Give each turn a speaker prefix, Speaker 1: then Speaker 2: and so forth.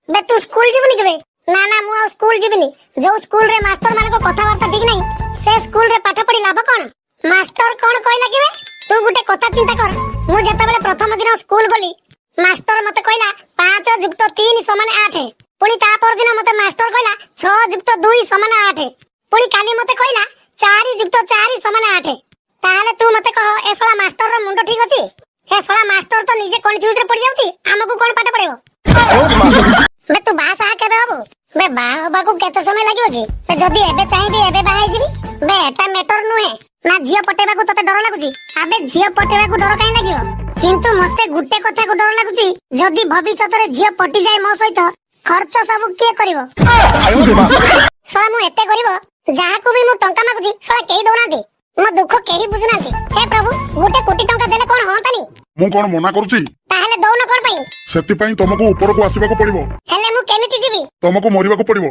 Speaker 1: बे तू स्कूल जीवनी केबे ना ना मु आ स्कूल जीवनी जो स्कूल रे मास्टर मान को कथावार्ता ठीक नहीं से स्कूल रे पाठ पढ़ी लाभ कोन मास्टर कोन कहला केबे तू गुटे कथा चिंता कर मु जते बेले प्रथम दिन स्कूल गली मास्टर मते कहला 5 + 3 = 8 पुनी ता पर दिन मते मास्टर कहला 6 + 2 = 8 पुनी काली मते कहला 4 + 4 = 8 ताले तू मते कह ए सोला मास्टर रो मुंडो ठीक अछि हे सोला मास्टर तो निजे कंफ्यूज रे पड़ जाउची हमकु कोन पाठ पढ़ेबो बे तू बास आ केबे हबो बे बा होबा को केते समय लागियो जी ते जदी एबे चाहिबी एबे बाहाई जीबी बे एटा मैटर नुहे ना झियो पटेबा को तते डर लागुची आबे झियो पटेबा को डर काई लागियो किंतु मते गुटे कथा को डर लागुची जदी भविष्यत रे झियो पटी जाय मो सहित खर्च सब के करिवो सोला मु एते करिवो जहा को भी मु टंका मागुची सोला केई दोनांती मो दुख केही बुझुनांती हे प्रभु गुटे कोटी टंका देले कोन होंतानी
Speaker 2: मु कोन मना करूची
Speaker 1: ताहले दौन कोन पई
Speaker 2: सेति पई तुमको ऊपर को आसीबा को पड़िबो
Speaker 1: हेले मु केमिति जीवी
Speaker 2: तुमको मरिबा को पड़िबो